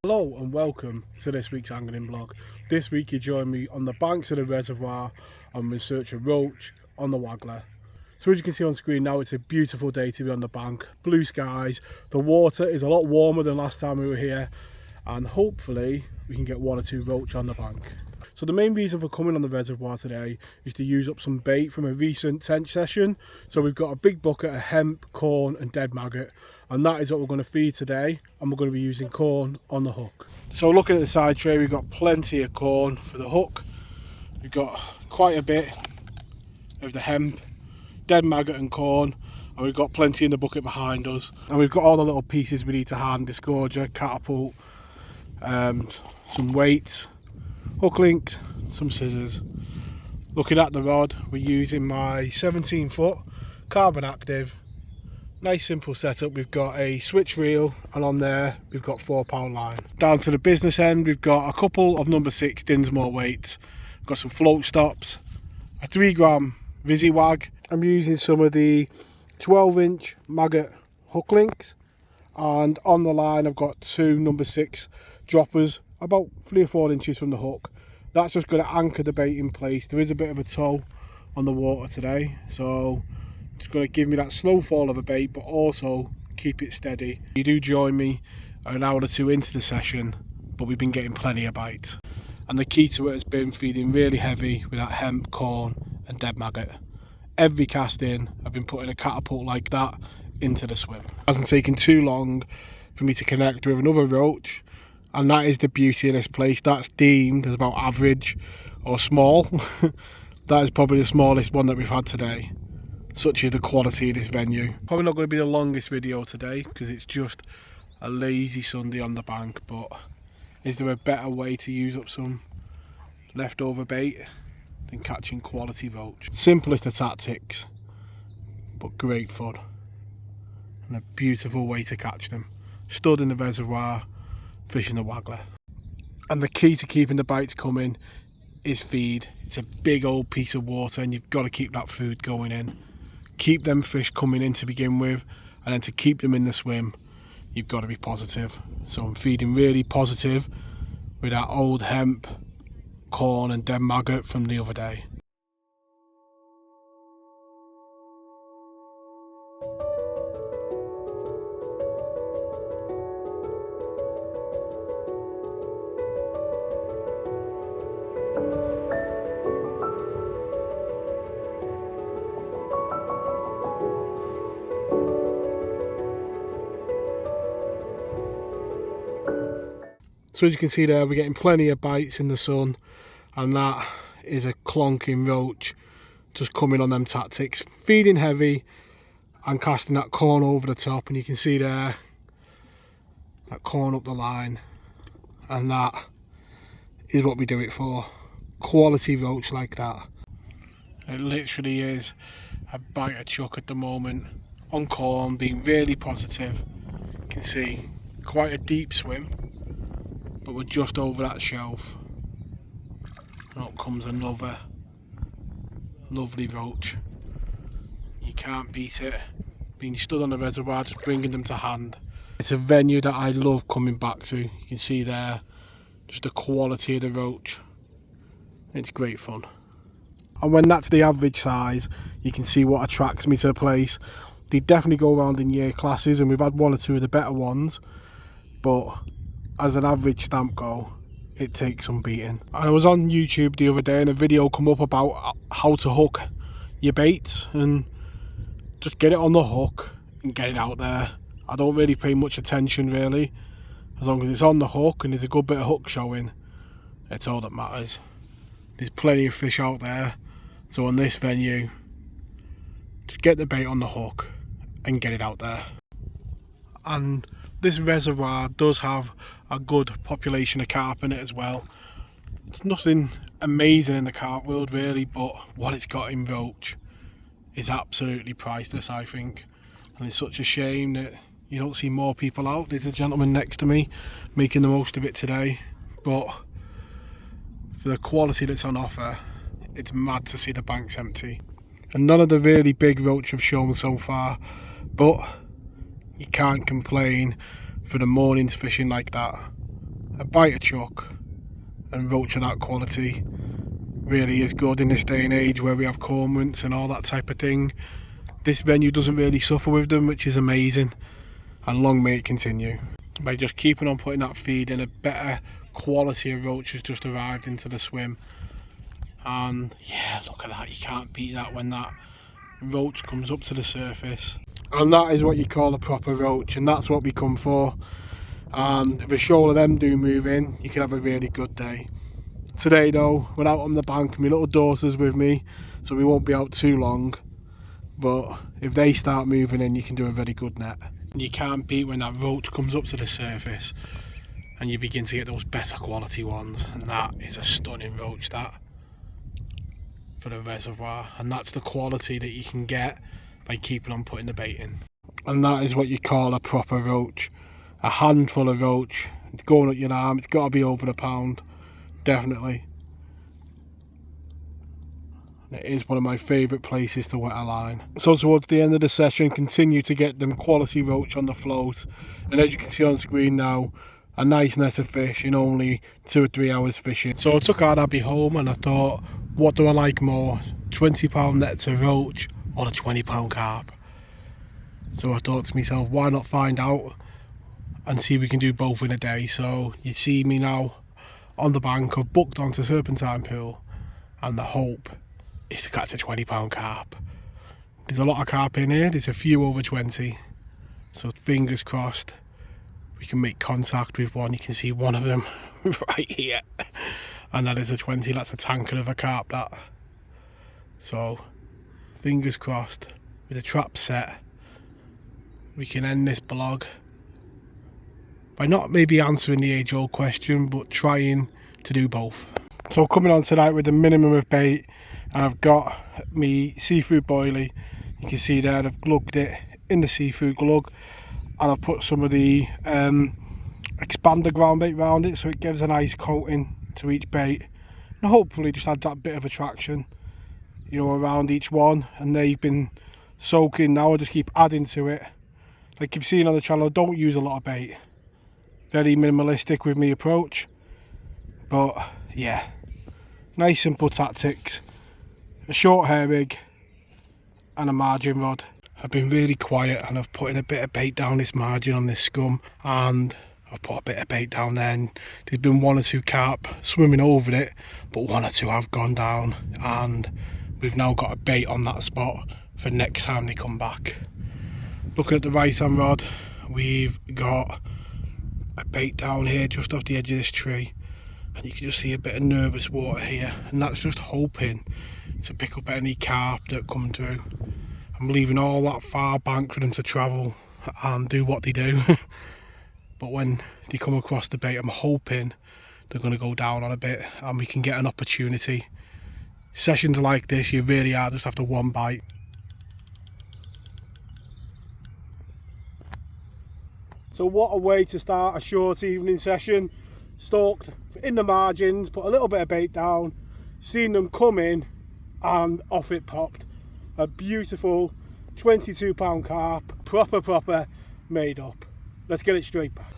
Hello and welcome to this week's angling vlog. This week you join me on the banks of the reservoir and we search a roach on the waggler. So as you can see on screen now, it's a beautiful day to be on the bank, blue skies, the water is a lot warmer than last time we were here, and hopefully we can get one or two roach on the bank. So the main reason for coming on the reservoir today is to use up some bait from a recent tench session. So we've got a big bucket of hemp, corn and dead maggot, and that is what we're going to feed today, and we're going to be using corn on the hook. So looking at the side tray, we've got plenty of corn for the hook. We've got quite a bit of the hemp, dead maggot and corn, and we've got plenty in the bucket behind us, and we've got all the little pieces we need to hand: disgorger, catapult, some weights, hook links, some scissors. Looking at the rod, we're using my 17-foot carbon active. Nice simple setup. We've got a switch reel, and on there we've got 4-pound line. Down to the business end, we've got a couple of number 6 Dinsmore weights. We've got some float stops, a 3-gram Wag. I'm using some of the 12-inch maggot hook links, and on the line I've got 2 number 6 droppers about 3 or 4 inches from the hook. That's just going to anchor the bait in place. There is a bit of a tow on the water today, so it's going to give me that slow fall of a bait but also keep it steady. You do join me an hour or two into the session, but we've been getting plenty of bites, and the key to it has been feeding really heavy with that hemp, corn and dead maggot. Every cast in I've been putting a catapult like that into the swim. It hasn't taken too long for me to connect with another roach, and that is the beauty of this place. That's deemed as about average or small. That is probably the smallest one that we've had today. Such is the quality of this venue. Probably not going to be the longest video today because it's just a lazy Sunday on the bank, but is there a better way to use up some leftover bait than catching quality roach? Simplest of tactics, but great fun and a beautiful way to catch them. Stood in the reservoir fishing the waggler. And the key to keeping the bites coming is feed. It's a big old piece of water and you've got to keep that food going in. Keep them fish coming in to begin with, and then to keep them in the swim you've got to be positive. So I'm feeding really positive with that old hemp, corn and dead maggot from the other day. So as you can see there, we're getting plenty of bites in the sun, and that is a clonking roach just coming on them tactics, feeding heavy and casting that corn over the top, and you can see there that corn up the line, and that is what we do it for. Quality roach like that. It literally is a bite of chuck at the moment on corn, being really positive. You can see quite a deep swim, but we're just over that shelf, and up comes another lovely roach. You can't beat it, being stood on the reservoir, just bringing them to hand. It's a venue that I love coming back to. You can see there just the quality of the roach. It's great fun, and when that's the average size, you can see what attracts me to the place. They definitely go around in year classes, and we've had 1 or 2 of the better ones, but as an average stamp go, it takes some beating. I was on YouTube the other day and a video come up about how to hook your baits, and just get it on the hook and get it out there. I don't really pay much attention really. As long as it's on the hook and there's a good bit of hook showing, it's all that matters. There's plenty of fish out there, so on this venue, just get the bait on the hook and get it out there. And this reservoir does have a good population of carp in it as well. It's nothing amazing in the carp world really, but what it's got in roach is absolutely priceless, I think. And it's such a shame that you don't see more people out. There's a gentleman next to me making the most of it today, but for the quality that's on offer, it's mad to see the banks empty. And none of the really big roach have shown so far, but you can't complain for the mornings fishing like that. a bite of chuck and roach of that quality really is good in this day and age where we have cormorants and all that type of thing. This venue doesn't really suffer with them, which is amazing, and long may it continue. By just keeping on putting that feed in, a better quality of roach has just arrived into the swim. And yeah, look at that, you can't beat that when that roach comes up to the surface. And that is what you call a proper roach, and that's what we come for. And if a shoal of them do move in, you can have a really good day. Today though, we're out on the bank, my little daughter's with me, so we won't be out too long. But if they start moving in, you can do a very good net. And you can't beat when that roach comes up to the surface and you begin to get those better quality ones. And that is a stunning roach, that, for the reservoir. And that's the quality that you can get by keeping on putting the bait in. And that is what you call a proper roach. A handful of roach, it's going up your arm, it's got to be over a pound, definitely. It is one of my favourite places to wet a line. So towards the end of the session, continue to get them quality roach on the float, and as you can see on screen now, a nice net of fish in only 2 or 3 hours fishing. So I took our Abby home and I thought, what do I like more, £20 nets of roach or a £20 carp? So I thought to myself, why not find out and see if we can do both in a day. So you see me now on the bank, I've booked onto Serpentine Pool, and the hope is to catch a £20 carp. There's a lot of carp in here, there's a few over 20, so fingers crossed we can make contact with one. You can see one of them right here, and that is a 20, that's a tanker of a carp, that. So fingers crossed, with the trap set, we can end this vlog by not maybe answering the age-old question, but trying to do both. So coming on tonight with a minimum of bait, and I've got me seafood boilie. You can see there I've glugged it in the seafood glug, and I've put some of the expander ground bait around it, so it gives a nice coating to each bait, and hopefully just add that bit of attraction, you know, around each one. And they've been soaking now, I just keep adding to it. Like you've seen on the channel, I don't use a lot of bait, very minimalistic with my approach. But yeah, nice simple tactics, a short hair rig and a margin rod. I've been really quiet and I've put in a bit of bait down this margin on this scum, and I've put a bit of bait down there, and there's been 1 or 2 carp swimming over it, but 1 or 2 have gone down, and we've now got a bait on that spot for next time they come back. Looking at the right hand rod, we've got a bait down here just off the edge of this tree, and you can just see a bit of nervous water here, and that's just hoping to pick up any carp that come through. I'm leaving all that far bank for them to travel and do what they do. But when they come across the bait, I'm hoping they're going to go down on a bit and we can get an opportunity. Sessions like this, you really are just after one bite. So what a way to start a short evening session. Stalked in the margins, put a little bit of bait down, seen them come in, and off it popped. A beautiful £22 carp, proper made up. Let's get it straight back.